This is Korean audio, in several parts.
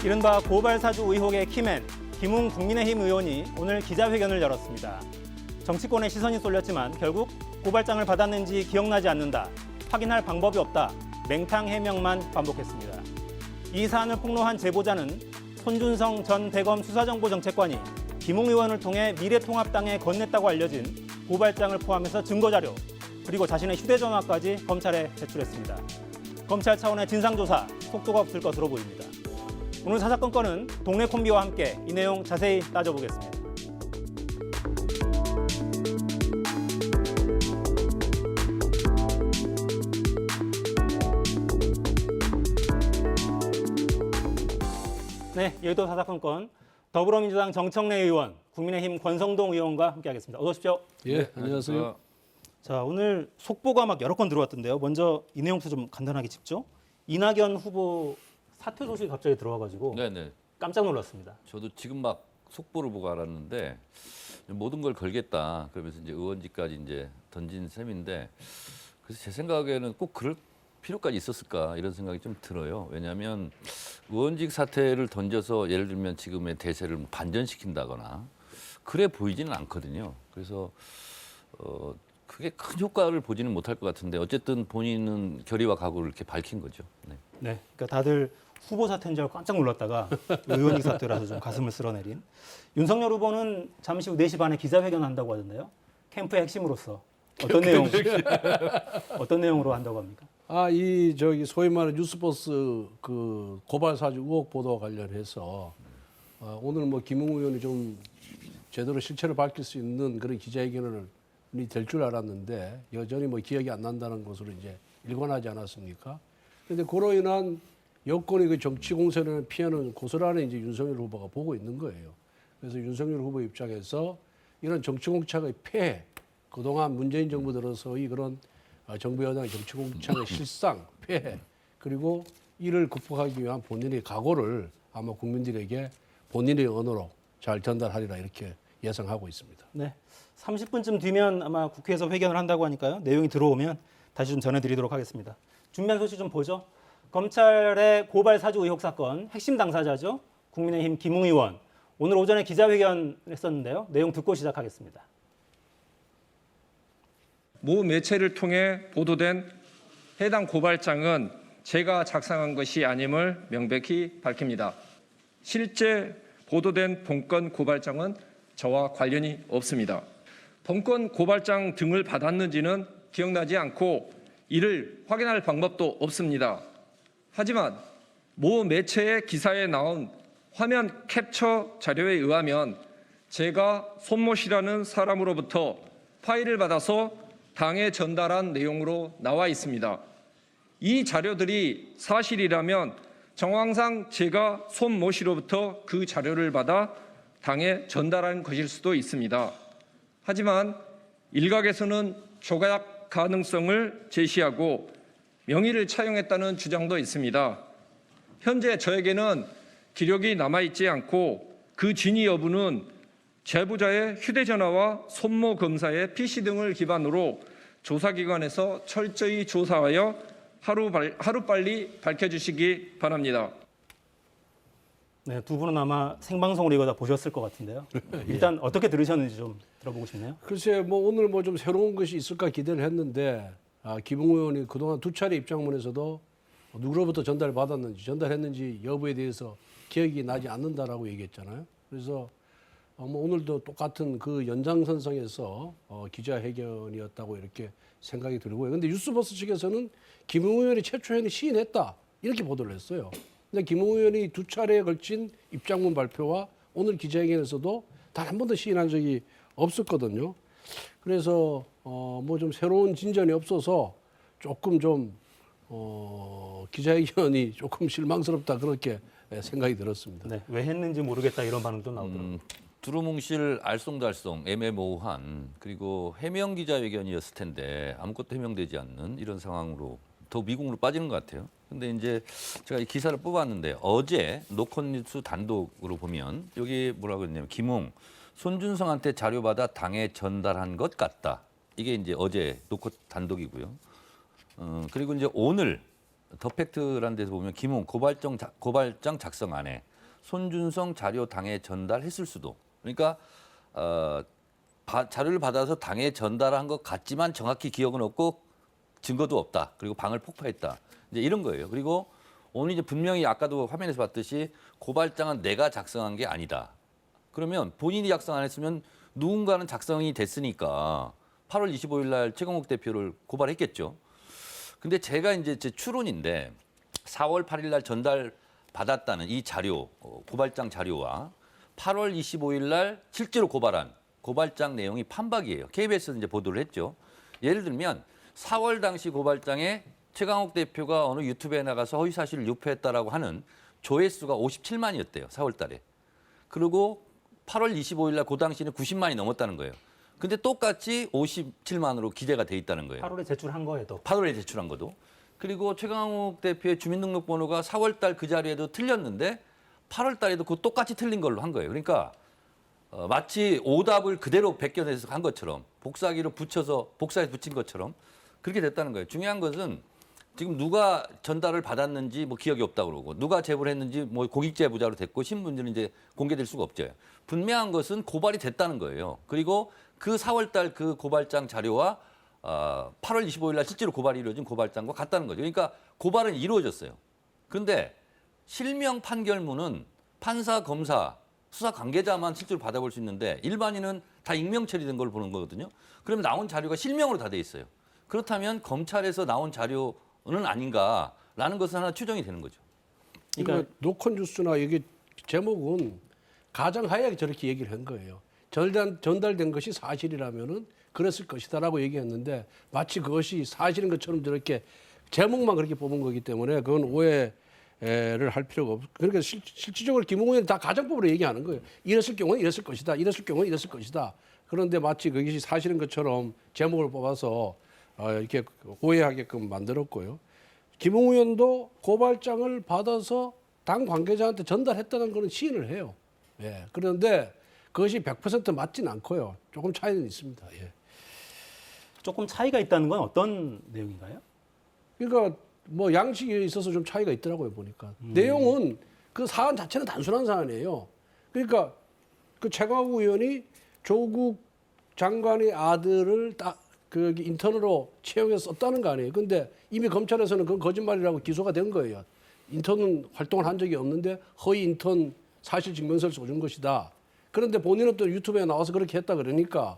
이른바 고발사주 의혹의 키맨 김웅 국민의힘 의원이 오늘 기자회견을 열었습니다. 정치권의 시선이 쏠렸지만 결국 고발장을 받았는지 기억나지 않는다, 확인할 방법이 없다, 맹탕 해명만 반복했습니다. 이 사안을 폭로한 제보자는 손준성 전 대검 수사정보정책관이 김웅 의원을 통해 미래통합당에 건넸다고 알려진 고발장을 포함해서 증거자료, 그리고 자신의 휴대전화까지 검찰에 제출했습니다. 검찰 차원의 진상조사 속도가 없을 것으로 보입니다. 오늘 사사건 건은 동네 콤비와 함께 이 내용 자세히 따져보겠습니다. 네, 여의도 사사건 건 더불어민주당 정청래 의원, 국민의힘 권성동 의원과 함께하겠습니다. 어서 오십시오. 예, 안녕하세요. 자, 오늘 속보가 막 여러 건 들어왔던데요. 먼저 이 내용부터 좀 간단하게 짚죠. 이낙연 후보 사퇴 소식이 갑자기 들어와가지고 네네. 깜짝 놀랐습니다. 저도 지금 막 속보를 보고 알았는데 모든 걸 걸겠다. 그러면서 이제 의원직까지 이제 던진 셈인데, 그래서 제 생각에는 꼭 그럴 필요까지 있었을까 이런 생각이 좀 들어요. 왜냐하면 의원직 사퇴를 던져서 예를 들면 지금의 대세를 반전시킨다거나 그래 보이지는 않거든요. 그래서 크게 큰 효과를 보지는 못할 것 같은데 어쨌든 본인은 결의와 각오를 이렇게 밝힌 거죠. 네. 네, 그러니까 다들 후보 사퇴인 줄 알고 깜짝 놀랐다가 의원직 사퇴라서 좀 가슴을 쓸어내린 윤석열 후보는 잠시 후 4시 반에 기자회견 한다고 하던데요. 캠프의 핵심으로서 어떤 내용으로 한다고 합니까? 이 소위 말하는 뉴스버스 그 고발 사주 의혹 보도와 관련해서 오늘 뭐 김웅 의원이 좀 제대로 실체를 밝힐 수 있는 그런 기자회견이 될 줄 알았는데 여전히 뭐 기억이 안 난다는 것으로 이제 일관하지 않았습니까? 그런데 그로 인한 여권의 그 정치 공세를 피하는 고스란히 이제 윤석열 후보가 보고 있는 거예요. 그래서 윤석열 후보 입장에서 이런 정치 공작의 폐해, 그동안 문재인 정부 들어서의 그런 정부 여당의 정치 공작의 실상, 폐해, 그리고 이를 극복하기 위한 본인의 각오를 아마 국민들에게 본인의 언어로 잘 전달하리라 이렇게 예상하고 있습니다. 네, 30분쯤 뒤면 아마 국회에서 회견을 한다고 하니까요. 내용이 들어오면 다시 좀 전해드리도록 하겠습니다. 준비한 소식 좀 보죠. 검찰의 고발 사주 의혹 사건 핵심 당사자죠. 국민의힘 김웅 의원. 오늘 오전에 기자회견을 했었는데요. 내용 듣고 시작하겠습니다. 모 매체를 통해 보도된 해당 고발장은 제가 작성한 것이 아님을 명백히 밝힙니다. 실제 보도된 본건 고발장은 저와 관련이 없습니다. 본건 고발장 등을 받았는지는 기억나지 않고 이를 확인할 방법도 없습니다. 하지만 모 매체의 기사에 나온 화면 캡처 자료에 의하면 제가 손모 씨라는 사람으로부터 파일을 받아서 당에 전달한 내용으로 나와 있습니다. 이 자료들이 사실이라면 정황상 제가 손모 씨로부터 그 자료를 받아 당에 전달한 것일 수도 있습니다. 하지만 일각에서는 조작 가능성을 제시하고 명의를 차용했다는 주장도 있습니다. 현재 저에게는 기록이 남아있지 않고 그 진위 여부는 제보자의 휴대전화와 손모 검사의 PC 등을 기반으로 조사기관에서 철저히 조사하여 하루빨리 밝혀주시기 바랍니다. 네, 두 분은 아마 생방송으로 이거 다 보셨을 것 같은데요. 일단 어떻게 들으셨는지 좀 들어보고 싶네요. 글쎄, 뭐 오늘 뭐 좀 새로운 것이 있을까 기대를 했는데 김웅 의원이 그동안 두 차례 입장문에서도 누구로부터 전달받았는지 전달했는지 여부에 대해서 기억이 나지 않는다라고 얘기했잖아요. 그래서 뭐 오늘도 똑같은 그 연장선상에서 기자회견이었다고 이렇게 생각이 들고요. 그런데 뉴스버스 측에서는 김웅 의원이 최초에는 시인했다 이렇게 보도를 했어요. 근데 김웅 의원이 두 차례에 걸친 입장문 발표와 오늘 기자회견에서도 단 한 번도 시인한 적이 없었거든요. 그래서 뭐 좀 새로운 진전이 없어서 조금 좀 기자회견이 조금 실망스럽다 그렇게 생각이 들었습니다. 네, 왜 했는지 모르겠다 이런 반응도 나오더라고요. 두루뭉실 알쏭달쏭 애매모호한, 그리고 해명 기자회견이었을 텐데 아무것도 해명되지 않는 이런 상황으로 더 미국으로 빠지는 것 같아요. 근데 이제 제가 이 기사를 뽑았는데 어제 노컷뉴스 단독으로 보면 여기 뭐라고 했냐면 김웅 손준성한테 자료받아 당에 전달한 것 같다. 이게 이제 어제 노컷 단독이고요. 그리고 이제 오늘 더 팩트라는 데서 보면 김웅 고발장 작성 안에 손준성 자료 당에 전달했을 수도. 그러니까 자료를 받아서 당에 전달한 것 같지만 정확히 기억은 없고 증거도 없다. 그리고 방을 폭파했다. 이제 이런 거예요. 그리고 오늘 이제 분명히 아까도 화면에서 봤듯이 고발장은 내가 작성한 게 아니다. 그러면 본인이 작성 안 했으면 누군가는 작성이 됐으니까 8월 25일 날 최강욱 대표를 고발했겠죠. 근데 제가 이제 제 추론인데 4월 8일 날 전달 받았다는 이 자료, 고발장 자료와 8월 25일 날 실제로 고발한 고발장 내용이 판박이에요. KBS는 이제 보도를 했죠. 예를 들면 4월 당시 고발장에 최강욱 대표가 어느 유튜브에 나가서 허위 사실을 유포했다라고 하는 조회수가 57만이었대요. 4월 달에. 그리고 8월 25일 날 그 당시에는 90만이 넘었다는 거예요. 근데 똑같이 57만으로 기재가 돼 있다는 거예요. 8월에 제출한 거에도. 8월에 제출한 것도. 그리고 최강욱 대표의 주민등록번호가 4월 달 그 자리에도 틀렸는데 8월 달에도 그 똑같이 틀린 걸로 한 거예요. 그러니까 마치 오답을 그대로 베껴내서 한 것처럼 복사기로 붙여서 복사해서 붙인 것처럼 그렇게 됐다는 거예요. 중요한 것은 지금 누가 전달을 받았는지 뭐 기억이 없다고 그러고 누가 제보를 했는지 뭐 공익 제보자로 됐고 신분들은 이제 공개될 수가 없죠. 분명한 것은 고발이 됐다는 거예요. 그리고 그 4월 달 그 고발장 자료와 8월 25일 날 실제로 고발이 이루어진 고발장과 같다는 거죠. 그러니까 고발은 이루어졌어요. 그런데 실명 판결문은 판사, 검사, 수사 관계자만 실제로 받아볼 수 있는데 일반인은 다 익명 처리된 걸 보는 거거든요. 그러면 나온 자료가 실명으로 다 돼 있어요. 그렇다면 검찰에서 나온 자료는 아닌가라는 것은 하나 추정이 되는 거죠. 그러니까 노컷뉴스나 이게 제목은 가정하에 저렇게 얘기를 한 거예요. 전달된 것이 사실이라면은 그랬을 것이다라고 얘기했는데 마치 그것이 사실인 것처럼 저렇게 제목만 그렇게 뽑은 거기 때문에 그건 오해를 할 필요가 없고 그러니까 실질적으로 김웅 의원이 다 가정법으로 얘기하는 거예요. 이랬을 경우는 이랬을 것이다. 이랬을 경우는 이랬을 것이다. 그런데 마치 그것이 사실인 것처럼 제목을 뽑아서 이렇게 오해하게끔 만들었고요. 김웅 의원도 고발장을 받아서 당 관계자한테 전달했다는 거는 시인을 해요. 예. 그런데 그것이 100% 맞진 않고요. 조금 차이는 있습니다. 예. 조금 차이가 있다는 건 어떤 내용인가요? 그러니까 뭐 양식에 있어서 좀 차이가 있더라고요 보니까. 내용은 그 사안 자체는 단순한 사안이에요. 그러니까 그 최강욱 의원이 조국 장관의 아들을 그 인턴으로 채용해서 썼다는 거 아니에요. 근데 이미 검찰에서는 그건 거짓말이라고 기소가 된 거예요. 인턴 활동을 한 적이 없는데 허위 인턴 사실 증명서를 써준 것이다. 그런데 본인은 또 유튜브에 나와서 그렇게 했다 그러니까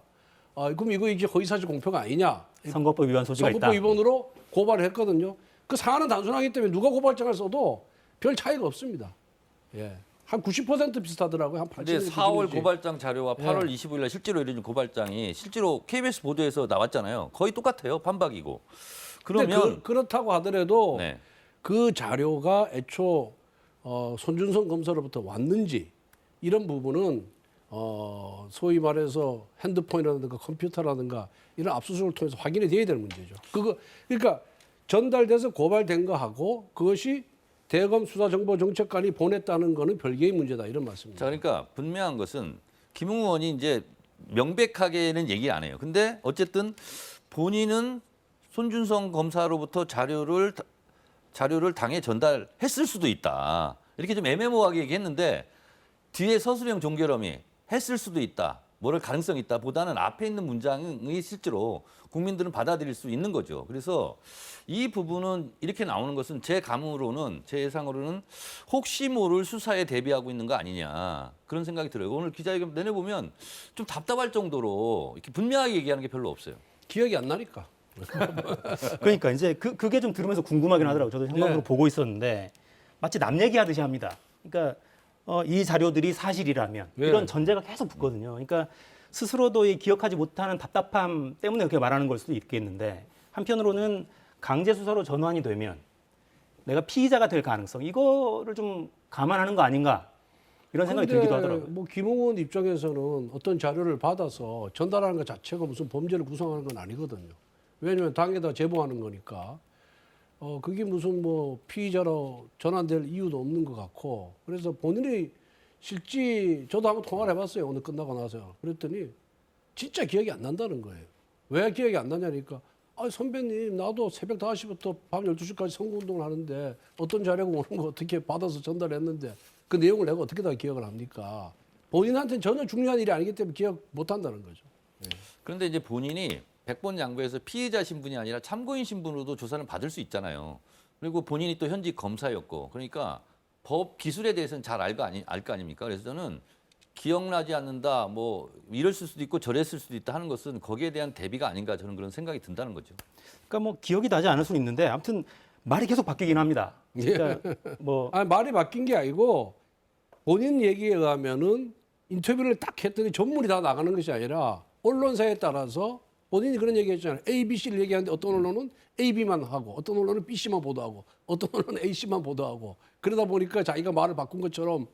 그럼 이게 허위사실 공표가 아니냐. 선거법 위반 소지가 있다. 선거법 위반으로 고발을 했거든요. 그 사안은 단순하기 때문에 누가 고발장을 써도 별 차이가 없습니다. 예. 한 90% 비슷하더라고요. 한 80%. 근데 4월 고발장 자료와 8월 25일 날 실제로 이루어진 고발장이 실제로 KBS 보도에서 나왔잖아요. 거의 똑같아요. 판박이고. 그러면 그렇다고 하더라도 네. 그 자료가 애초 손준성 검사로부터 왔는지 이런 부분은 소위 말해서 핸드폰이라든가 컴퓨터라든가 이런 압수수색을 통해서 확인이 돼야 될 문제죠. 그러니까 전달돼서 고발된 거하고 그것이 대검 수사정보정책관이 보냈다는 거는 별개의 문제다 이런 말씀입니다. 자, 그러니까 분명한 것은 김웅 의원이 이제 명백하게는 얘기 안 해요. 근데 어쨌든 본인은 손준성 검사로부터 자료를 당에 전달했을 수도 있다. 이렇게 좀 애매모호하게 얘기했는데 뒤에 서술형 종결엄이 했을 수도 있다. 뭐를 가능성이 있다 보다는 앞에 있는 문장이 실제로 국민들은 받아들일 수 있는 거죠. 그래서 이 부분은 이렇게 나오는 것은 제 감으로는 제 예상으로는 혹시 모를 수사에 대비하고 있는 거 아니냐 그런 생각이 들어요. 오늘 기자회견 내내보면 좀 답답할 정도로 이렇게 분명하게 얘기하는 게 별로 없어요. 기억이 안 나니까. 그러니까 이제 그게 좀 들으면서 궁금하긴 하더라고요. 저도 현관으로 네. 보고 있었는데 마치 남 얘기하듯이 합니다. 그러니까 이 자료들이 사실이라면 네. 이런 전제가 계속 붙거든요. 그러니까 스스로도 이 기억하지 못하는 답답함 때문에 그렇게 말하는 걸 수도 있겠는데 한편으로는 강제 수사로 전환이 되면 내가 피의자가 될 가능성 이거를 좀 감안하는 거 아닌가 이런 생각이 들기도 하더라고요. 뭐 김웅원 입장에서는 어떤 자료를 받아서 전달하는 것 자체가 무슨 범죄를 구성하는 건 아니거든요. 왜냐하면 당에다 제보하는 거니까. 그게 무슨 뭐 피의자로 전환될 이유도 없는 것 같고 그래서 본인이 실제 저도 한번 통화를 해봤어요. 오늘 끝나고 나서 그랬더니 진짜 기억이 안 난다는 거예요. 왜 기억이 안 나냐니까 아 선배님 나도 새벽 5시부터 밤 12시까지 선거운동을 하는데 어떤 자료가 오는 거 어떻게 받아서 전달했는데 그 내용을 내가 어떻게 다 기억을 합니까? 본인한테는 전혀 중요한 일이 아니기 때문에 기억 못 한다는 거죠. 그런데 이제 본인이 100번 양보해서 피해자 신분이 아니라 참고인 신분으로도 조사를 받을 수 있잖아요. 그리고 본인이 또 현직 검사였고 그러니까 법 기술에 대해서는 잘 알 거 아닙니까? 그래서 저는 기억나지 않는다, 뭐 이랬을 수도 있고 저랬을 수도 있다 하는 것은 거기에 대한 대비가 아닌가 저는 그런 생각이 든다는 거죠. 그러니까 뭐 기억이 나지 않을 수는 있는데 아무튼 말이 계속 바뀌긴 합니다. 그러니까 뭐 아니, 말이 바뀐 게 아니고 본인 얘기에 의하면은 인터뷰를 딱 했더니 전문이 다 나가는 것이 아니라 언론사에 따라서 본인이 그런 얘기 했잖아요. A, B, C를 얘기하는데 어떤 언론은 A, B만 하고 어떤 언론은 B, C만 보도하고 어떤 언론은 A, C만 보도하고 그러다 보니까 자기가 말을 바꾼 것처럼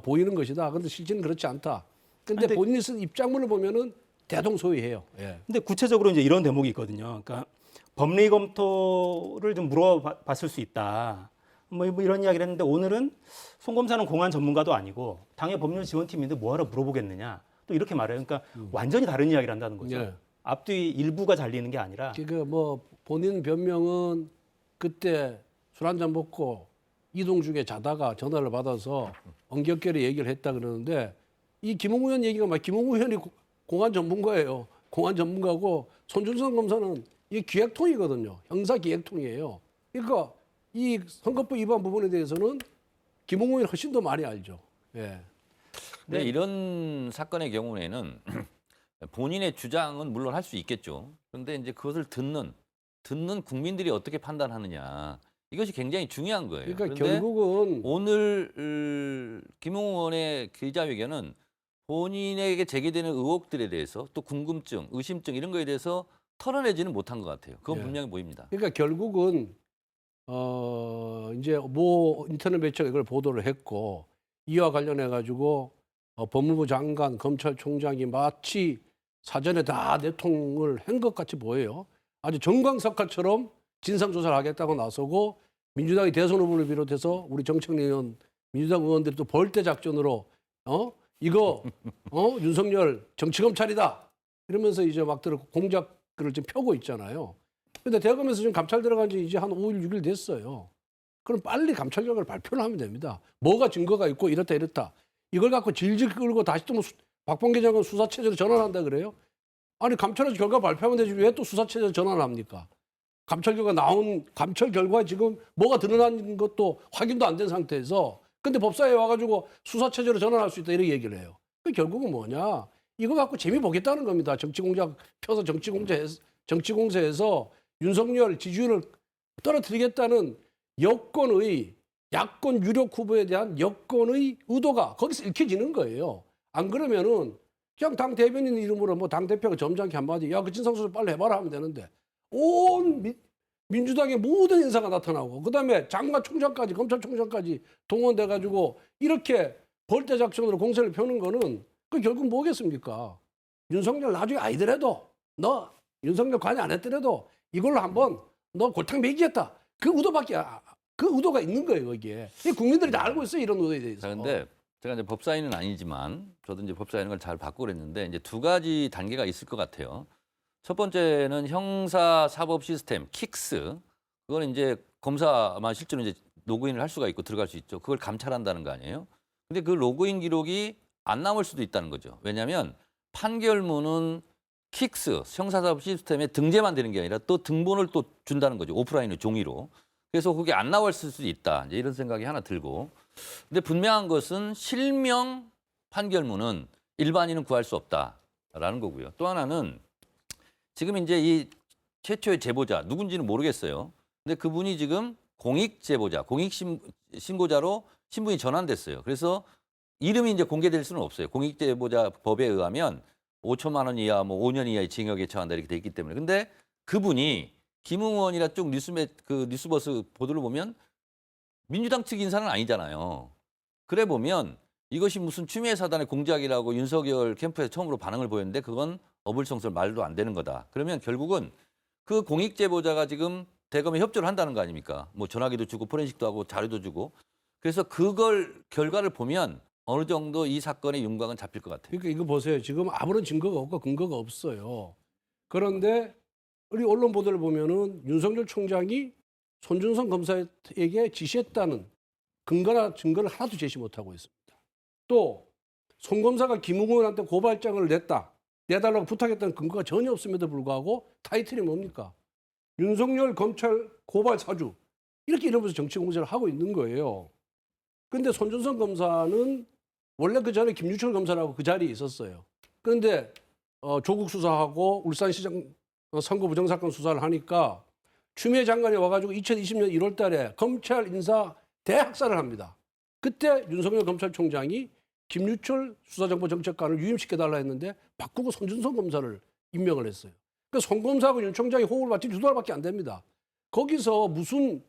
보이는 것이다. 그런데 실제는 그렇지 않다. 근데 본인이 쓴 입장문을 보면은 대동소이해요. 예. 근데 구체적으로 이제 이런 대목이 있거든요. 그러니까 법리 검토를 좀 물어봤을 수 있다. 뭐 이런 이야기를 했는데 오늘은 송 검사는 공안 전문가도 아니고 당의 법률 지원팀인데 뭐하러 물어보겠느냐. 또 이렇게 말해요. 그러니까 완전히 다른 이야기를 한다는 거죠. 예. 앞뒤 일부가 잘리는 게 아니라 그러니까 뭐 본인 변명은 그때 술 한잔 먹고 이동 중에 자다가 전화를 받아서 엉겹결에 얘기를 했다 그러는데 이 김홍우 의원 얘기가 막 김홍우 의원이 공안 전문가예요. 공안 전문가고 손준성 검사는 이 기획통이거든요. 형사 기획통이에요. 그러니까 이 선거법 위반 부분에 대해서는 김홍우 의원이 훨씬 더 많이 알죠. 예. 근데 이런 사건의 경우에는 본인의 주장은 물론 할 수 있겠죠. 그런데 이제 그것을 듣는 국민들이 어떻게 판단하느냐 이것이 굉장히 중요한 거예요. 그러니까 그런데 결국은 오늘 김용호 의원의 기자회견은 본인에게 제기되는 의혹들에 대해서 또 궁금증, 의심증 이런 거에 대해서 털어내지는 못한 것 같아요. 그건 예. 분명히 보입니다. 그러니까 결국은 이제 모 인터넷 매체가 이걸 보도를 했고 이와 관련해 가지고 법무부 장관, 검찰총장이 마치 사전에 다 내통을 한 것 같이 보여요. 아주 정광석화처럼 진상조사를 하겠다고 나서고 민주당의 대선 후보를 비롯해서 우리 정청래 의원, 민주당 의원들이 또 벌떼 작전으로 이거 윤석열 정치검찰이다 이러면서 이제 막 들어 공작글을 지금 펴고 있잖아요. 근데 대검에서 지금 감찰 들어간 지 이제 한 5일, 6일 됐어요. 그럼 빨리 감찰 결과를 발표를 하면 됩니다. 뭐가 증거가 있고 이렇다. 이걸 갖고 질질 끌고 다시 또 뭐 박범계 장관 수사체제로 전환한다 그래요? 아니 감찰에서 결과 발표하면 되지 왜 또 수사체제로 전환을 합니까? 감찰 결과 지금 뭐가 드러난 것도 확인도 안 된 상태에서 근데 법사위에 와가지고 수사체제로 전환할 수 있다 이렇게 얘기를 해요. 그 결국은 뭐냐? 이거 갖고 재미 보겠다는 겁니다. 정치공작 펴서 정치공세에서 윤석열 지지율을 떨어뜨리겠다는 여권의 야권 유력 후보에 대한 여권의 의도가 거기서 읽혀지는 거예요. 안 그러면은 그냥 당 대변인 이름으로 뭐 당 대표가 점잖게 한마디 야 그 진상조사 빨리 해봐라 하면 되는데 온 민주당의 모든 인사가 나타나고 그다음에 장관 총장까지 검찰총장까지 동원돼가지고 이렇게 벌떼 작전으로 공세를 펴는 거는 그 결국 뭐겠습니까? 윤석열 나중에 아니더라도 너 윤석열 관여 안 했더라도 이걸로 한번 너 골탕 먹이겠다. 그 의도가 있는 거예요, 거기에. 국민들이 다 알고 있어요, 이런 의도에 대해서. 그런데 제가 이제 법사위는 아니지만 저도 이제 법사위는 걸 잘 받고 그랬는데 이제 두 가지 단계가 있을 것 같아요. 첫 번째는 형사 사법 시스템 킥스. 그건 이제 검사만 실제로 이제 로그인을 할 수가 있고 들어갈 수 있죠. 그걸 감찰한다는 거 아니에요? 근데 그 로그인 기록이 안 남을 수도 있다는 거죠. 왜냐하면 판결문은 킥스 형사사법 시스템에 등재만 되는 게 아니라 또 등본을 또 준다는 거죠. 오프라인으로 종이로. 그래서 그게 안 나올 수도 있다. 이제 이런 생각이 하나 들고. 근데 분명한 것은 실명 판결문은 일반인은 구할 수 없다라는 거고요. 또 하나는 지금 이제 이 최초의 제보자 누군지는 모르겠어요. 근데 그분이 지금 공익 제보자, 공익 신고자로 신분이 전환됐어요. 그래서 이름이 이제 공개될 수는 없어요. 공익 제보자 법에 의하면 5천만 원 이하, 뭐 5년 이하의 징역에 처한다 이렇게 돼 있기 때문에. 근데 그분이 김웅 의원이나 쭉 뉴스버스 보도를 보면 민주당 측 인사는 아니잖아요. 그래 보면 이것이 무슨 추미애 사단의 공작이라고 윤석열 캠프에서 처음으로 반응을 보였는데 그건 어불성설 말도 안 되는 거다. 그러면 결국은 그 공익 제보자가 지금 대검에 협조를 한다는 거 아닙니까? 뭐 전화기도 주고 포렌식도 하고 자료도 주고. 그래서 그걸 결과를 보면 어느 정도 이 사건의 윤곽은 잡힐 것 같아요. 그러니까 이거 보세요. 지금 아무런 증거가 없고 근거가 없어요. 그런데 우리 언론 보도를 보면은 윤석열 총장이 손준성 검사에게 지시했다는 근거나 증거를 하나도 제시 못하고 있습니다. 또 손 검사가 김웅 의원한테 고발장을 내달라고 부탁했다는 근거가 전혀 없음에도 불구하고 타이틀이 뭡니까? 윤석열 검찰 고발 사주 이렇게 이러면서 정치 공세를 하고 있는 거예요. 그런데 손준성 검사는 원래 그 전에 김유철 검사라고 그 자리에 있었어요. 그런데 조국 수사하고 울산시장 선거 부정사건 수사를 하니까 추미애 장관이 와가지고 2020년 1월 달에 검찰 인사 대학살을 합니다. 그때 윤석열 검찰총장이 김유철 수사정보정책관을 유임시켜달라 했는데 바꾸고 손준성 검사를 임명을 했어요. 그러니까 손 검사하고 윤 총장이 호흡을 맞춘 2달밖에 안 됩니다. 거기서 무슨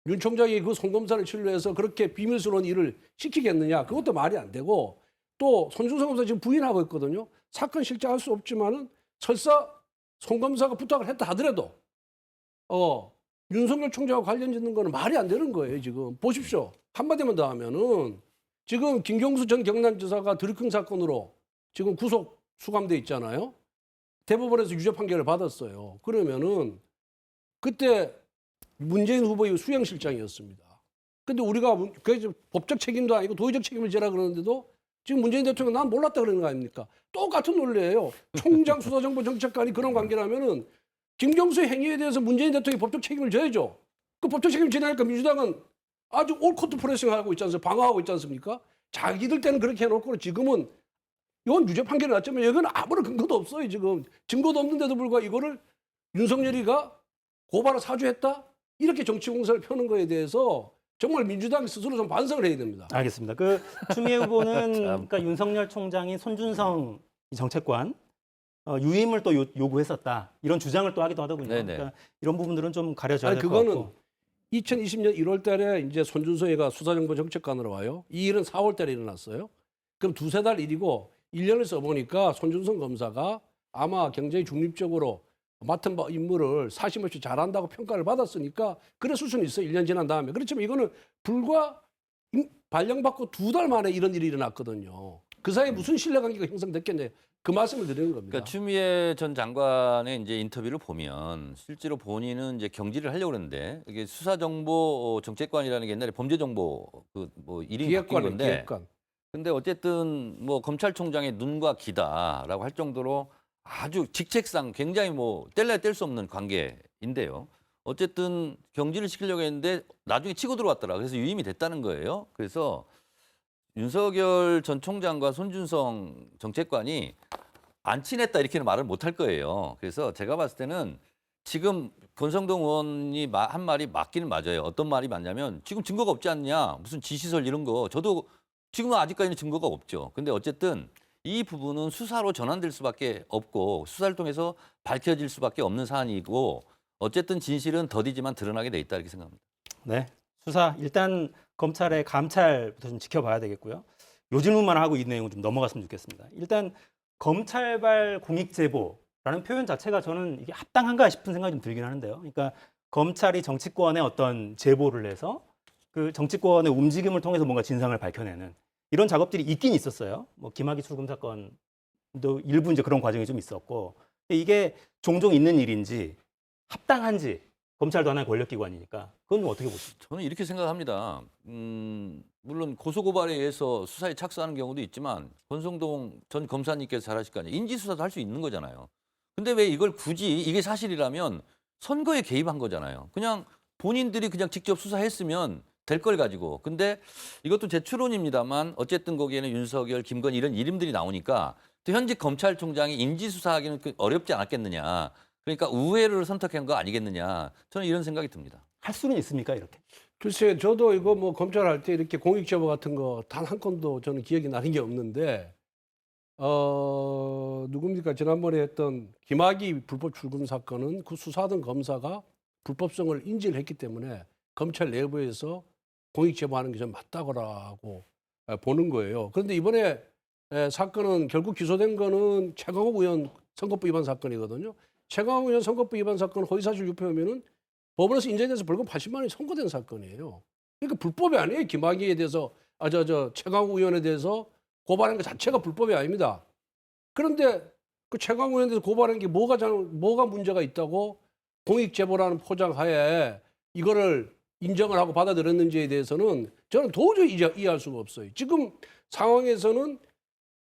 윤 총장이 그 손 검사를 신뢰해서 그렇게 비밀스러운 일을 시키겠느냐. 그것도 말이 안 되고 또 손준성 검사 지금 부인하고 있거든요. 사건 실제 할 수 없지만은 설사 손 검사가 부탁을 했다 하더라도 윤석열 총장과 관련 짓는 거는 말이 안 되는 거예요. 지금 보십시오. 한마디만 더 하면은 지금 김경수 전 경남지사가 드루킹 사건으로 지금 구속 수감돼 있잖아요. 대법원에서 유죄 판결을 받았어요. 그러면은 그때 문재인 후보의 수행실장이었습니다. 근데 우리가 그 법적 책임도 아니고 도의적 책임을 지라 그러는데도 지금 문재인 대통령 난 몰랐다 그러는 거 아닙니까? 똑같은 논리예요. 총장 수사정보정책관이 그런 관계라면은 김경수의 행위에 대해서 문재인 대통령이 법적 책임을 져야죠. 그 법적 책임을 지나니까 민주당은 아주 올코트 프레싱하고 있지 않습니까? 방어하고 있지 않습니까? 자기들 때는 그렇게 해놓고 지금은 이건 유죄 판결이 났지만 여기는 아무런 근거도 없어요. 지금 증거도 없는데도 불구하고 이거를 윤석열이가 고발을 사주했다? 이렇게 정치 공세를 펴는 거에 대해서 정말 민주당 스스로 좀 반성을 해야 됩니다. 알겠습니다. 그 추미애 후보는 그러니까 윤석열 총장이 손준성 정책관 유임을 또 요구했었다 이런 주장을 또 하기도 하더군요. 네네. 그러니까 이런 부분들은 좀 가려져야 될 것 그거는 같고. 2020년 1월 달에 이제 손준성이가 수사정보정책관으로 와요. 이 일은 4월 달에 일어났어요. 그럼 두세 달 일이고 1년을 써보니까 손준성 검사가 아마 굉장히 중립적으로 맡은 바 임무를 사심 없이 잘한다고 평가를 받았으니까 그랬을 수는 있어요. 1년 지난 다음에. 그렇지만 이거는 불과 발령받고 2달 만에 이런 일이 일어났거든요. 그 사이에 무슨 신뢰관계가 형성됐겠냐. 그 말씀을 드리는 겁니다. 그러니까 추미애 전 장관의 이제 인터뷰를 보면 실제로 본인은 이제 경질을 하려고 그러는데 이게 수사정보정책관이라는 게 옛날에 범죄정보 그뭐 이름이 바뀐 건데. 기획관. 근데 어쨌든 뭐 검찰총장의 눈과 귀다라고 할 정도로 아주 직책상 굉장히 뭐 뗄래야 뗄 수 없는 관계인데요. 어쨌든 경질을 시키려고 했는데 나중에 치고 들어왔더라. 그래서 유임이 됐다는 거예요. 그래서 윤석열 전 총장과 손준성 정책관이 안 친했다 이렇게는 말을 못 할 거예요. 그래서 제가 봤을 때는 지금 권성동 의원이 한 말이 맞기는 맞아요. 어떤 말이 맞냐면 지금 증거가 없지 않냐. 무슨 지시설 이런 거. 저도 지금은 아직까지는 증거가 없죠. 근데 어쨌든 이 부분은 수사로 전환될 수밖에 없고 수사를 통해서 밝혀질 수밖에 없는 사안이고 어쨌든 진실은 더디지만 드러나게 돼 있다 이렇게 생각합니다. 네. 수사 일단 검찰의 감찰부터 좀 지켜봐야 되겠고요. 요 질문만 하고 이 내용을 좀 넘어갔으면 좋겠습니다. 일단 검찰발 공익 제보라는 표현 자체가 저는 이게 합당한가 싶은 생각이 좀 들긴 하는데요. 그러니까 검찰이 정치권에 어떤 제보를 해서 그 정치권의 움직임을 통해서 뭔가 진상을 밝혀내는 이런 작업들이 있긴 있었어요. 뭐 김학의 출금 사건도 일부 이제 그런 과정이 좀 있었고 이게 종종 있는 일인지 합당한지 검찰도 하나의 권력기관이니까 그건 좀 어떻게 보십니까? 저는 이렇게 생각합니다. 물론 고소고발에 의해서 수사에 착수하는 경우도 있지만 권성동 전 검사님께서 잘 하실 거 아니에요. 인지수사도 할 수 있는 거잖아요. 근데 왜 이걸 굳이 이게 사실이라면 선거에 개입한 거잖아요. 그냥 본인들이 그냥 직접 수사했으면 될 걸 가지고. 근데 이것도 제 추론입니다만 어쨌든 거기에는 윤석열, 김건희 이런 이름들이 나오니까 또 현직 검찰총장이 인지수사하기는 어렵지 않았겠느냐. 그러니까 우회를 선택한 거 아니겠느냐. 저는 이런 생각이 듭니다. 할 수는 있습니까 이렇게? 글쎄, 저도 이거 뭐 검찰할 때 이렇게 공익 제보 같은 거 단 한 건도 저는 기억이 나는 게 없는데, 누굽니까? 지난번에 했던 김학의 불법 출금 사건은 그 수사하던 검사가 불법성을 인지를 했기 때문에 검찰 내부에서 공익 제보하는 게 좀 맞다고 보는 거예요. 그런데 이번에 사건은 결국 기소된 거는 최강욱 의원 선거법 위반 사건이거든요. 최강욱 의원 선거법 위반 사건 허위사실 유포하면은 법원에서 인정돼서 벌금 80만 원이 선고된 사건이에요. 그러니까 불법이 아니에요. 김학의에 대해서 최강욱 의원에 대해서 고발한 것 자체가 불법이 아닙니다. 그런데 그 최강욱 의원에 대해서 고발한 게 뭐가 문제가 있다고 공익제보라는 포장하에 이거를 인정을 하고 받아들였는지에 대해서는 저는 도저히 이해할 수가 없어요. 지금 상황에서는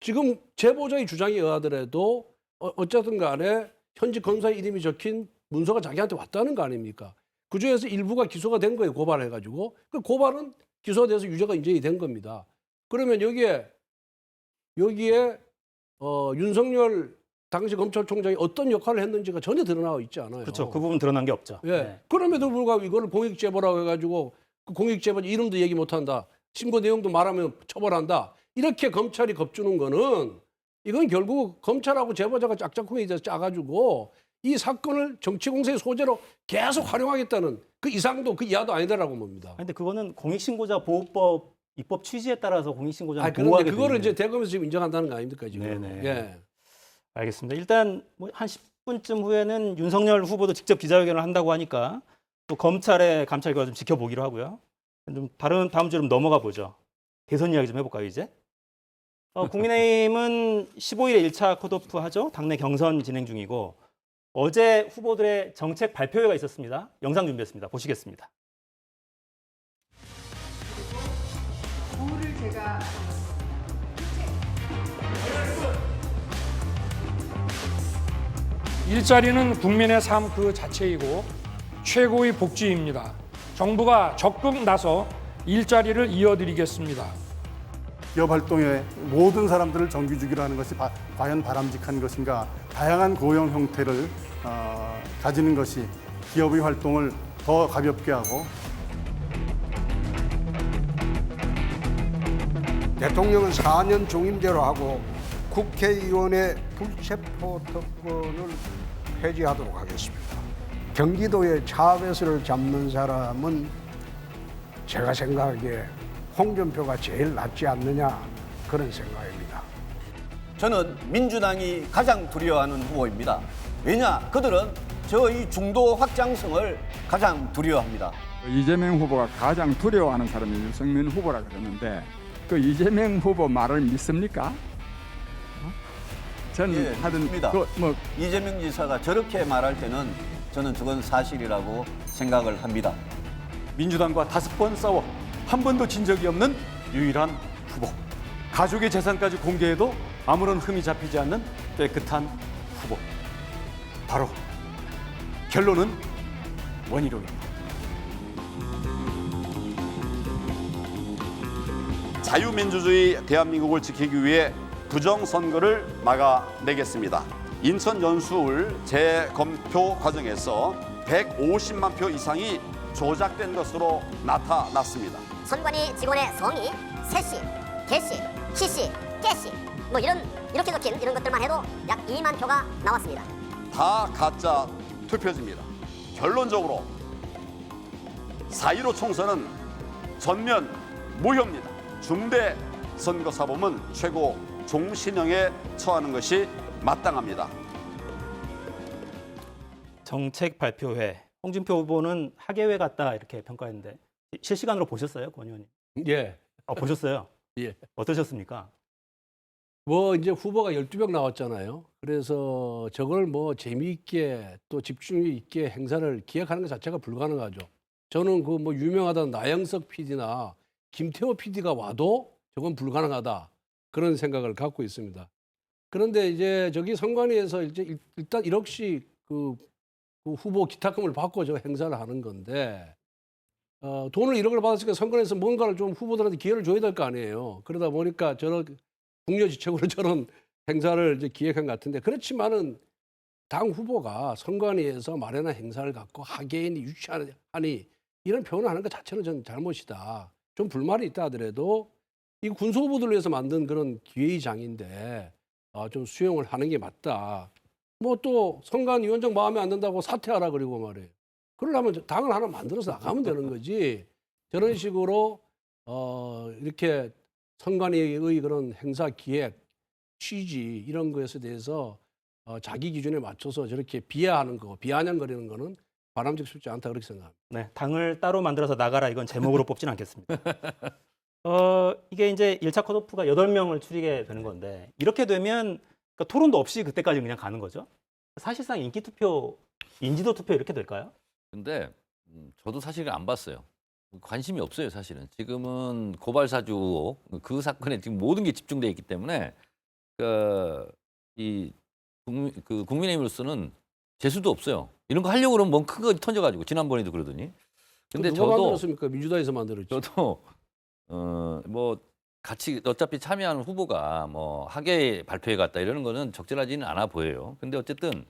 지금 제보자의 주장에 의하더라도 어쨌든 간에 현직 검사의 이름이 적힌 문서가 자기한테 왔다는 거 아닙니까? 그중에서 일부가 기소가 된 거예요. 고발해가지고. 그 고발은 기소돼서 유죄가 인정이 된 겁니다. 그러면 여기에 윤석열 당시 검찰총장이 어떤 역할을 했는지가 전혀 드러나와 있지 않아요. 그렇죠. 그 부분 드러난 게 없죠. 예. 네. 그럼에도 불구하고 이거를 공익제보라고 해가지고 그 공익제보자 이름도 얘기 못한다. 신고 내용도 말하면 처벌한다. 이렇게 검찰이 겁주는 거는 이건 결국 검찰하고 제보자가 짝짝꿍이 돼서 짜가지고 이 사건을 정치 공세의 소재로 계속 활용하겠다는 그 이상도 그 이하도 아니다라고 봅니다. 근데 그거는 공익신고자 보호법 입법 취지에 따라서 공익신고자는 그런데 보호하게 그거를 돼 있는. 이제 대검에서 지금 인정한다는 거 아닙니까 지금? 네네. 예. 알겠습니다. 일단 뭐 한 10분쯤 후에는 윤석열 후보도 직접 기자회견을 한다고 하니까 또 검찰의 감찰 결과 좀 지켜보기로 하고요. 좀 다음 주로 넘어가 보죠. 대선 이야기 좀 해볼까요 이제? 국민의힘은 15일에 1차 컷오프 하죠. 당내 경선 진행 중이고 어제 후보들의 정책 발표회가 있었습니다. 영상 준비했습니다. 보시겠습니다. 부를 제가 일자리는 국민의 삶 그 자체이고 최고의 복지입니다. 정부가 적극 나서 일자리를 이어드리겠습니다. 기업 활동에 모든 사람들을 정규직으로 하는 것이 과연 바람직한 것인가? 다양한 고용 형태를 가지는 것이 기업의 활동을 더 가볍게 하고 대통령은 4년 중임제로 하고 국회의원의 불체포 특권을 폐지하도록 하겠습니다. 경기도의 차베스를 잡는 사람은 제가 생각하기에 홍준표가 제일 낫지 않느냐 그런 생각입니다. 저는 민주당이 가장 두려워하는 후보입니다. 왜냐? 그들은 저희 중도 확장성을 가장 두려워합니다. 이재명 후보가 가장 두려워하는 사람이 윤석열 후보라 그러는데 그 이재명 후보 말을 믿습니까? 저는 예, 하든 믿습니다. 뭐 이재명 지사가 저렇게 말할 때는 저는 그건 사실이라고 생각을 합니다. 민주당과 5번 싸워 한 번도 진 적이 없는 유일한 후보. 가족의 재산까지 공개해도 아무런 흠이 잡히지 않는 깨끗한 후보. 바로 결론은 원희룡입니다. 자유민주주의 대한민국을 지키기 위해 부정선거를 막아내겠습니다. 인천 연수울 재검표 과정에서 150만 표 이상이 조작된 것으로 나타났습니다. 선관위 직원의 성이 세씨, 개씨, 시씨, 깨씨 뭐 이렇게 적힌 이런 것들만 해도 약 2만 표가 나왔습니다. 다 가짜 투표지입니다. 결론적으로 4.15 총선은 전면 무효입니다. 중대 선거사범은 최고 종신형에 처하는 것이 마땅합니다. 정책 발표회. 홍준표 후보는 학예회 같다 이렇게 평가했는데 실시간으로 보셨어요, 권 의원님? 예. 보셨어요? 예. 어떠셨습니까? 뭐 이제 후보가 12명 나왔잖아요. 그래서 저걸 뭐 재미있게 또 집중력 있게 행사를 기획하는 것 자체가 불가능하죠. 저는 그 뭐 유명하던 나영석 PD나 김태호 PD가 와도 저건 불가능하다. 그런 생각을 갖고 있습니다. 그런데 이제 저기 선관위에서 이제 일단 1억씩 그 후보 기탁금을 받고 저 행사를 하는 건데 돈을 1억을 받았으니까 선관위에서 뭔가를 좀 후보들한테 기회를 줘야 될 거 아니에요. 그러다 보니까 저런 국려지책으로 저런 행사를 이제 기획한 것 같은데 그렇지만은 당 후보가 선관위에서 마련한 행사를 갖고 하계인이 유치하니 이런 표현을 하는 것 자체는 저는 잘못이다. 좀 불만이 있다 하더라도 이 군소후보들을 위해서 만든 그런 기회의장인데 좀 수용을 하는 게 맞다. 뭐 또 선관위원장 마음에 안 든다고 사퇴하라 그리고 말이에요. 그러려면 당을 하나 만들어서 나가면 되는 거지. 저런 식으로 이렇게 선관위의 그런 행사 기획, 취지 이런 것에 대해서 자기 기준에 맞춰서 저렇게 비하하는 거, 비아냥거리는 거는 바람직스럽지 않다 그렇게 생각합니다. 네, 당을 따로 만들어서 나가라 이건 제목으로 뽑진 않겠습니다. 이게 이제 1차 컷오프가 8명을 추리게 되는 건데 이렇게 되면 그러니까 토론도 없이 그때까지 그냥 가는 거죠. 사실상 인기 투표, 인지도 투표 이렇게 될까요? 근데 저도 사실은 안 봤어요. 관심이 없어요, 사실은. 지금은 고발 사주 의혹, 그 사건에 지금 모든 게 집중돼 있기 때문에 국민의힘으로서는 재수도 없어요. 이런 거 하려고 그러면 뭔 큰 거 던져가지고 지난번에도 그러더니. 근데 누가 저도 만들었습니까? 민주당에서 만들었죠. 저도 뭐 같이 어차피 참여하는 후보가 뭐 하계 발표회 갔다 이러는 거는 적절하지는 않아 보여요. 근데 어쨌든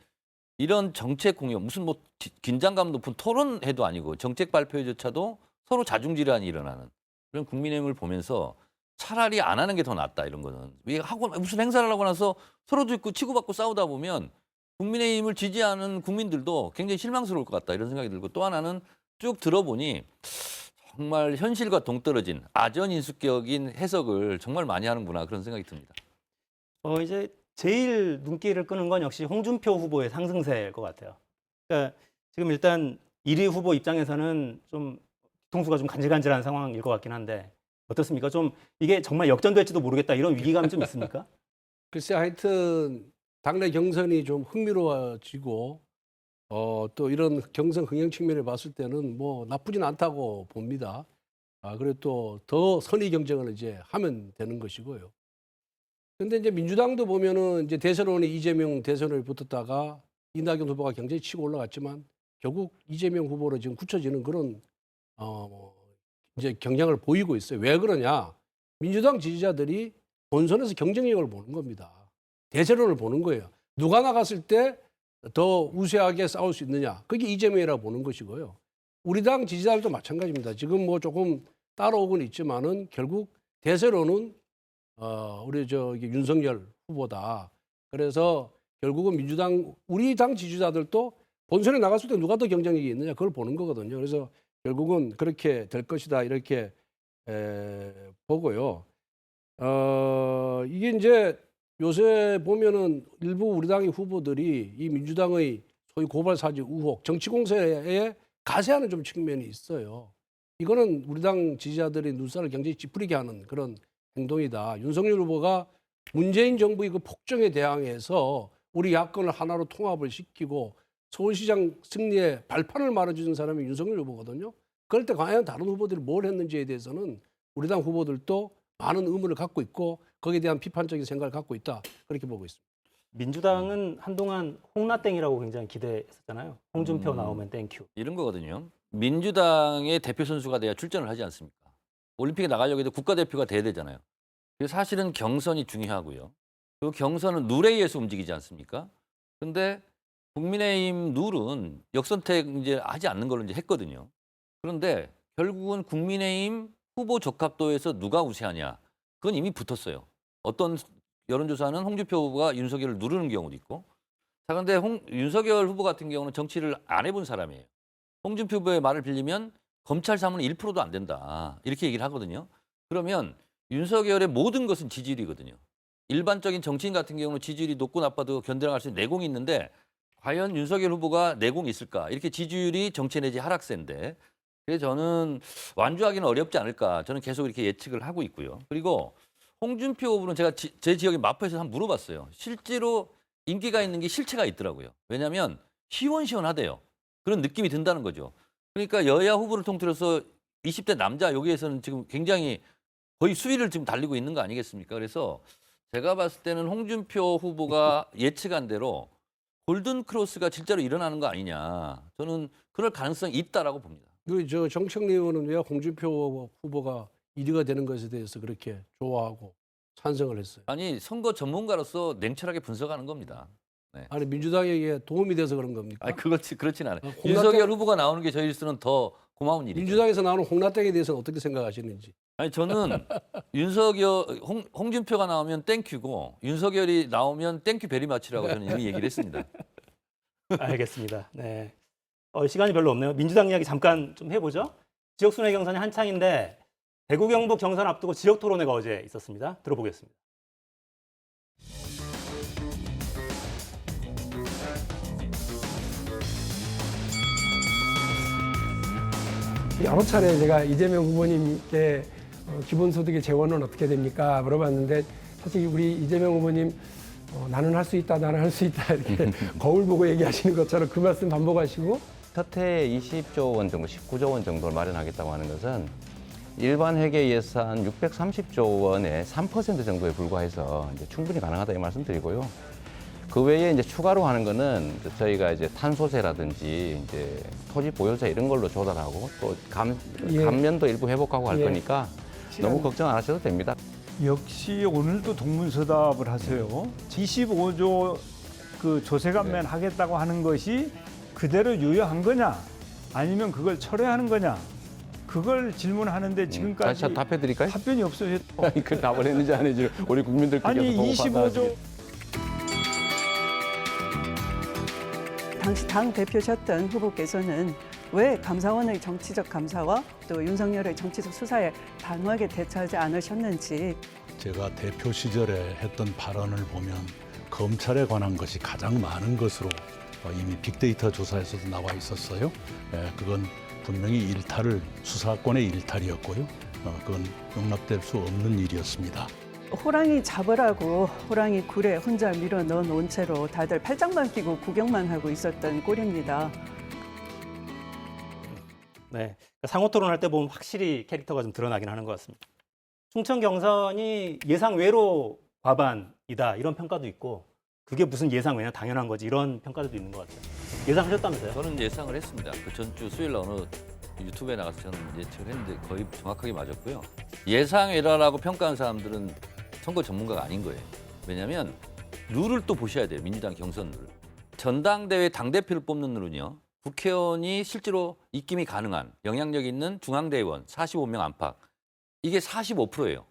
이런 정책 공여 무슨 뭐 긴장감 높은 토론회도 아니고 정책 발표회조차도 서로 자중질환이 일어나는 그런 국민의힘을 보면서 차라리 안 하는 게 더 낫다 이런 거는. 왜 하고 무슨 행사를 하고 나서 서로도 있고 치고받고 싸우다 보면 국민의힘을 지지하는 국민들도 굉장히 실망스러울 것 같다 이런 생각이 들고 또 하나는 쭉 들어보니 정말 현실과 동떨어진 아전인수격인 해석을 정말 많이 하는구나 그런 생각이 듭니다. 이제 제일 눈길을 끄는 건 역시 홍준표 후보의 상승세일 것 같아요. 그러니까 지금 일단 1위 후보 입장에서는 좀 뒤통수가 좀 간질간질한 상황일 것 같긴 한데 어떻습니까? 좀 이게 정말 역전될지도 모르겠다 이런 위기감 좀 있습니까? 글쎄 하여튼 당내 경선이 좀 흥미로워지고 또 이런 경선 흥행 측면을 봤을 때는 뭐 나쁘진 않다고 봅니다. 그리고 또 더 선의 경쟁을 이제 하면 되는 것이고요. 근데 이제 민주당도 보면은 이제 대선원이 이재명 대선을 붙었다가 이낙연 후보가 굉장히 치고 올라갔지만 결국 이재명 후보로 지금 굳혀지는 그런 이제 경향을 보이고 있어요. 왜 그러냐? 민주당 지지자들이 본선에서 경쟁력을 보는 겁니다. 대세론을 보는 거예요. 누가 나갔을 때 더 우세하게 싸울 수 있느냐. 그게 이재명이라고 보는 것이고요. 우리 당 지지자들도 마찬가지입니다. 지금 뭐 조금 따라오고는 있지만은 결국 대세론은 우리 윤석열 후보다. 그래서 결국은 민주당 우리 당 지지자들도 본선에 나갔을 때 누가 더 경쟁력이 있느냐 그걸 보는 거거든요. 그래서 결국은 그렇게 될 것이다 이렇게 보고요. 이게 이제 요새 보면은 일부 우리 당의 후보들이 이 민주당의 소위 고발 사주 의혹, 정치 공세에 가세하는 좀 측면이 있어요. 이거는 우리 당 지지자들의 눈살을 굉장히 찌푸리게 하는 그런 행동이다. 윤석열 후보가 문재인 정부의 그 폭정에 대항해서 우리 야권을 하나로 통합을 시키고 서울시장 승리에 발판을 말아주는 사람이 윤석열 후보거든요. 그럴 때 과연 다른 후보들이 뭘 했는지에 대해서는 우리 당 후보들도 많은 의문을 갖고 있고 거기에 대한 비판적인 생각을 갖고 있다. 그렇게 보고 있습니다. 민주당은 한동안 홍나땡이라고 굉장히 기대했었잖아요. 홍준표 나오면 땡큐. 이런 거거든요. 민주당의 대표 선수가 돼야 출전을 하지 않습니까? 올림픽에 나가려고 해도 국가대표가 돼야 되잖아요. 그래서 사실은 경선이 중요하고요. 그 경선은 룰에 의해서 움직이지 않습니까? 근데 국민의힘 룰은 역선택 이제 하지 않는 걸로 이제 했거든요. 그런데 결국은 국민의힘 후보 적합도에서 누가 우세하냐? 그건 이미 붙었어요. 어떤 여론조사는 홍준표 후보가 윤석열을 누르는 경우도 있고. 자, 그런데 윤석열 후보 같은 경우는 정치를 안 해본 사람이에요. 홍준표 후보의 말을 빌리면 검찰 사무는 1%도 안 된다. 이렇게 얘기를 하거든요. 그러면 윤석열의 모든 것은 지지율이거든요. 일반적인 정치인 같은 경우는 지지율이 높고 나빠도 견뎌나갈 수 있는 내공이 있는데 과연 윤석열 후보가 내공이 있을까? 이렇게 지지율이 정체 내지 하락세인데 그래서 저는 완주하기는 어렵지 않을까. 저는 계속 이렇게 예측을 하고 있고요. 그리고 홍준표 후보는 제가 제 지역인 마포에서 한번 물어봤어요. 실제로 인기가 있는 게 실체가 있더라고요. 왜냐하면 시원시원하대요. 그런 느낌이 든다는 거죠. 그러니까 여야 후보를 통틀어서 20대 남자 여기에서는 지금 굉장히 거의 수위를 지금 달리고 있는 거 아니겠습니까? 그래서 제가 봤을 때는 홍준표 후보가 예측한 대로 골든 크로스가 실제로 일어나는 거 아니냐. 저는 그럴 가능성이 있다라고 봅니다. 저 정청래 의원은 왜 홍준표 후보가 1위가 되는 것에 대해서 그렇게 좋아하고 찬성을 했어요? 아니 선거 전문가로서 냉철하게 분석하는 겁니다. 네. 아니 민주당에게 도움이 돼서 그런 겁니까? 아니 그렇진 않아요. 윤석열 후보가 나오는 게 저희로서는 더 고마운 일이죠. 민주당에서 나오는 홍나땡에 대해서는 어떻게 생각하시는지? 아니 저는 홍준표가 나오면 땡큐고 윤석열이 나오면 땡큐 베리마치라고 저는 이미 얘기를 했습니다. 알겠습니다. 네. 시간이 별로 없네요. 민주당 이야기 잠깐 좀 해보죠. 지역순회 경선이 한창인데 대구 경북 경선 앞두고 지역 토론회가 어제 있었습니다. 들어보겠습니다. 여러 차례 제가 이재명 후보님께 기본소득의 재원은 어떻게 됩니까? 물어봤는데 사실 우리 이재명 후보님 나는 할 수 있다, 나는 할 수 있다 이렇게 거울 보고 얘기하시는 것처럼 그 말씀 반복하시고 첫 해에 20조 원 정도, 19조 원 정도를 마련하겠다고 하는 것은 일반 회계 예산 630조 원의 3% 정도에 불과해서 이제 충분히 가능하다 이 말씀드리고요. 그 외에 이제 추가로 하는 거는 저희가 이제 탄소세라든지 이제 토지 보유세 이런 걸로 조달하고 또 감면도 일부 회복하고 할 거니까 너무 걱정 안 하셔도 됩니다. 역시 오늘도 동문서답을 하세요. 25조 그 조세 감면 하겠다고 하는 것이 그대로 유효한 거냐 아니면 그걸 철회하는 거냐 그걸 질문하는데 지금까지 다시 답해 드릴까요? 답변이 없어요. 그 답을 했는지 안 했는지 우리 국민들께서 아니 보고 25조 당시 당 대표셨던 후보께서는 왜 감사원의 정치적 감사와 또 윤석열의 정치적 수사에 단호하게 대처하지 않으셨는지. 제가 대표 시절에 했던 발언을 보면 검찰에 관한 것이 가장 많은 것으로 이미 빅데이터 조사에서도 나와 있었어요. 그건 분명히 수사권의 일탈이었고요. 그건 용납될 수 없는 일이었습니다. 호랑이 잡으라고 호랑이 굴에 혼자 밀어 넣어놓은 채로 다들 팔짱만 끼고 구경만 하고 있었던 꼴입니다. 네, 상호 토론할 때 보면 확실히 캐릭터가 좀 드러나긴 하는 것 같습니다. 충청 경선이 예상 외로 과반이다 이런 평가도 있고 그게 무슨 예상 외냐 당연한 거지 이런 평가도 있는 것 같아요. 예상하셨다면서요? 저는 예상을 했습니다. 그 전주 수요일 날 어느 유튜브에 나가서 저는 예측을 했는데 거의 정확하게 맞았고요. 예상외라고 평가하는 사람들은 선거 전문가가 아닌 거예요. 왜냐하면 룰을 또 보셔야 돼요. 민주당 경선 룰. 전당대회 당대표를 뽑는 룰은요. 국회의원이 실제로 입김이 가능한 영향력 있는 중앙대의원 45명 안팎. 이게 45%예요.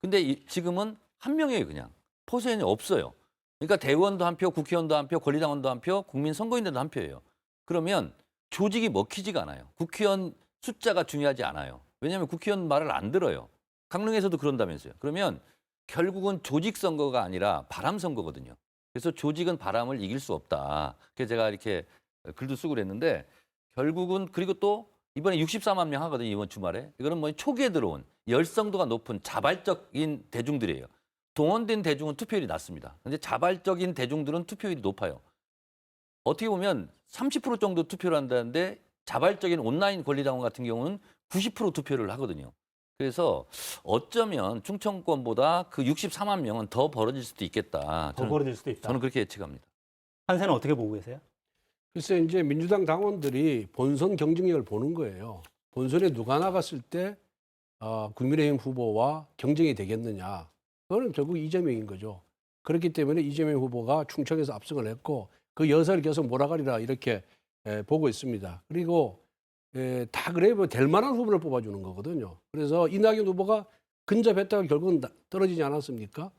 근데 지금은 한 명이에요. 그냥. 포션이 없어요. 그러니까 대의원도 한 표, 국회의원도 한 표, 권리당원도 한 표, 국민 선거인들도 한 표예요. 그러면 조직이 먹히지가 않아요. 국회의원 숫자가 중요하지 않아요. 왜냐하면 국회의원 말을 안 들어요. 강릉에서도 그런다면서요. 그러면 결국은 조직 선거가 아니라 바람 선거거든요. 그래서 조직은 바람을 이길 수 없다. 그래서 제가 이렇게 글도 쓰고 그랬는데 결국은 그리고 또 이번에 64만 명 하거든요. 이번 주말에. 이거는 뭐 초기에 들어온 열성도가 높은 자발적인 대중들이에요. 동원된 대중은 투표율이 낮습니다. 근데 자발적인 대중들은 투표율이 높아요. 어떻게 보면 30% 정도 투표를 한다는데 자발적인 온라인 권리당원 같은 경우는 90% 투표를 하거든요. 그래서 어쩌면 충청권보다 그 64만 명은 더 벌어질 수도 있겠다. 더 벌어질 수도 있다. 저는 그렇게 예측합니다. 판세는 어떻게 보고 계세요? 글쎄 이제 민주당 당원들이 본선 경쟁력을 보는 거예요. 본선에 누가 나갔을 때 국민의힘 후보와 경쟁이 되겠느냐. 그거는 결국 이재명인 거죠. 그렇기 때문에 이재명 후보가 충청에서 압승을 했고 그 여사를 계속 몰아가리라 이렇게 보고 있습니다. 그리고 다 그래야 될 만한 후보를 뽑아주는 거거든요. 그래서 이낙연 후보가 근접했다가 결국은 떨어지지 않았습니까?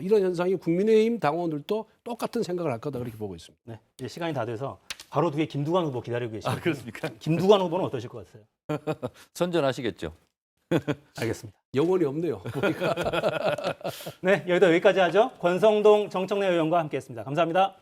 이런 현상이 국민의힘 당원들도 똑같은 생각을 할 거다 그렇게 보고 있습니다. 네, 이제 시간이 다 돼서 바로 뒤에 김두관 후보 기다리고 계십니다. 아, 그렇습니까? 김두관 후보는 어떠실 것 같아요? 선전하시겠죠. 알겠습니다. 영혼이 없네요. 네, 여기다 여기까지 하죠. 권성동 정청래 의원과 함께했습니다. 감사합니다.